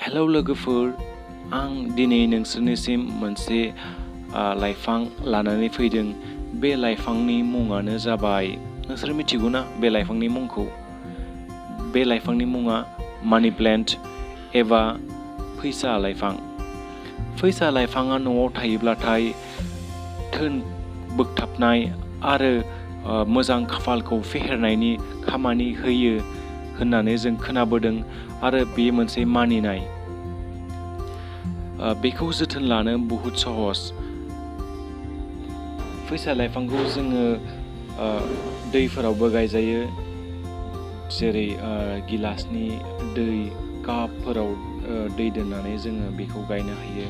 Hello लोगोफोर, आं दिनै नोंसोरनिसिम मोनसे लाइफां लानानै फैदों। बे लाइफांनि मुङानो जाबाय, नोंसोर मिथिगौ ना बे लाइफांनि मुंखौ? बे लाइफांनि मुङा मानि प्लेन्ट एबा फैसा लाइफां। फैसा लाइफाङा न'आव थायोब्लाथाय धोन बोगथाबनाय आरो मोजां खाफालखौ फेहेरनायनि खामानि होयो होननानै जों खोनाबोदों आरो बे मोनसे मानिनाय। बेखौ जोथोन लानो बहुद सहस। फैसा लाइफांखौ जोङो दैफोरावबो गायजायो, जेरै गिलासनि दै कापफोराव दै दोननानै जोङो बेखौ गायनो हायो।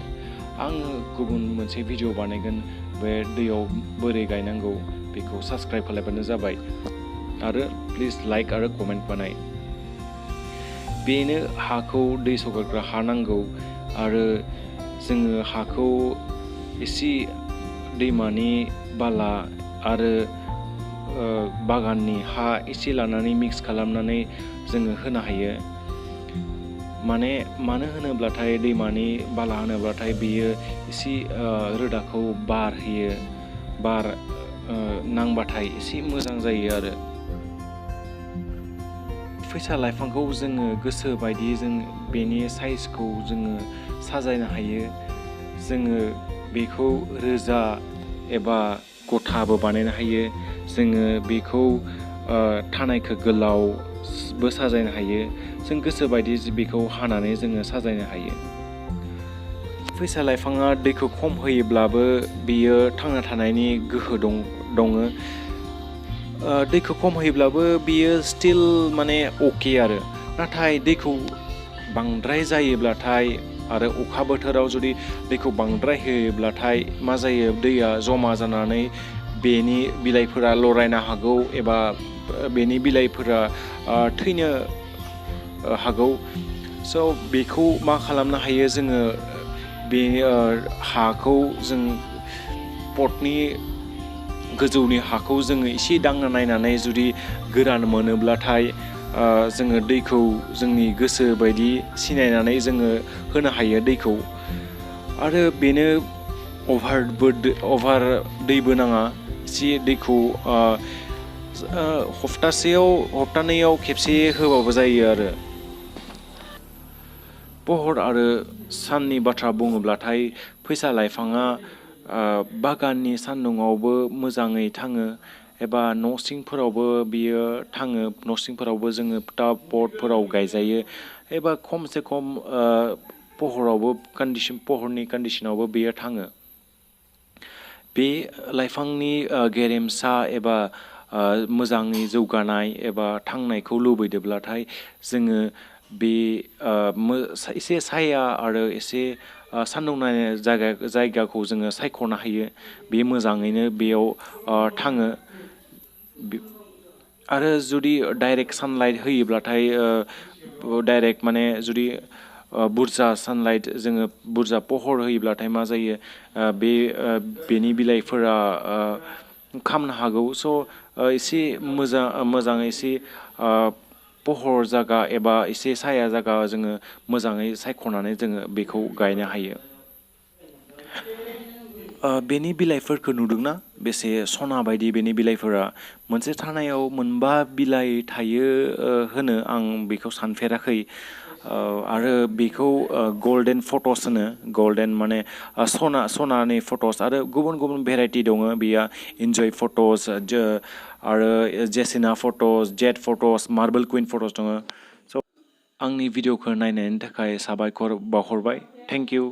आङो गुबुन मोनसे भिडिअ बानायगोन, बे दैयाव बोरै गायनांगौ बेखौ साबस्क्राइब खालामबानो जाबाय आरो प्लिज लाइक आरो कमेन्ट बानाय। बेनो हाखौ दै सगारग्रा हा नांगौ आरो जोङो हाखौ एसे दैमानि बाला आरो बागाननि हा एसे लानानै मिक्स खालामनानै जोङो होनो हायो। मानो होनोब्लाथाय दैमानि बाला होनोब्लाथाय बेयो एसे रोदाखौ बार होयो, बार नांबाथाय एसे मोजां जायो आरो। फैसा लाइफांखौ जोङो गोसो बायदि जों बेनि साइजखौ जोङो साजायनो हायो। जोङो बेखौ रोजा एबा गथाबो बानायनो हायो। जोङो बेखौ थानायखौ गोलावबो साजायनो हायो। जों गोसो बायदि बेखौ हानानै जोङो साजायनो हायो। फैसा लाइफाङा दैखौ खम होयोब्लाबो बियो थांना थानायनि गोहो दङ। दैखौ खम होयोब्लाबो बियो स्टिल अके आरो। नाथाय दैखौ बांद्राय जायोब्लाथाय आरो अखा बोथोराव जुदि दैखौ बांद्राय होयोब्लाथाय मा जायो, दैया जमा जानानै बेनि बिलाइफोरा लरायनो हागौ एबा बेनि बिलाइफोरा थैनो हागौ। स' बेखौ मा खालामनो हायो जोङो, बे हाखौ जों पटनि गोजौनि हाखौ जोङो एसे दांना नायनानै जुदि गोरान मोनोब्लाथाय जोङो दैखौ जोंनि गोसो बायदि सिनायनानै जोङो होनो हायो दैखौ। आरो बेनो अभार दैबो नाङा, एसे दैखौ हप्तानैयाव खेबसे होबाबो जायो आरो। पहर आरो साननि बाथ्रा बुङोब्लाथाय फैसा लाइफाङा बागाननि सान्दुङावबो मोजाङै थाङो एबा न' सिंफोरावबो बियो थाङो। न' सिंफोरावबो जोङो टाब पटफोराव गायजायो एबा खमसे खम पहरनि कन्डिसनावबो बेयो थाङो। बे लाइफांनि गेरेमसा एबा मोजाङै जौगानाय एबा थांनायखौ लुबैदोंब्लाथाय जोङो बे एसे साया आरो एसे सान्दुं नांनाय जायगाखौ जोङो सायख'नो हायो। बे मोजाङैनो बेयाव थाङो। आरो जुदि डाइरेक्ट सानलाइट होयोब्लाथाय जुदि बुरजा सानलाइट जोङो बुरजा पहर होयोब्लाथाय मा जायो, बेनि बिलाइफोरा खामनो हागौ। स' एसे मोजाङै एसे पहर जागा एबा एसे साया जागा जोङो मोजाङै सायख'नानै जोङो बेखौ गायनो हायो। बेनि बिलाइफोरखौ नुदोंना, बेसे सना बायदि बेनि बिलाइफोरा। मोनसे थानायाव 9 बिलाइ थायो होनो, आं बेखौ सानफेराखै। आरो बेखौ गल्डेन फट'स होनो। गल्डेन सनानि फट'स आरो गुबुन गुबुन भेराइटि दङ। बेयो इन्जय फट'स आरो जेसिना फट'स, जेट फट'स, मार्बल कुइन फट'स दङ। स' आंनि भिडिअखौ नायनायनि थाखाय साबायखर बावहरबाय। Thank you.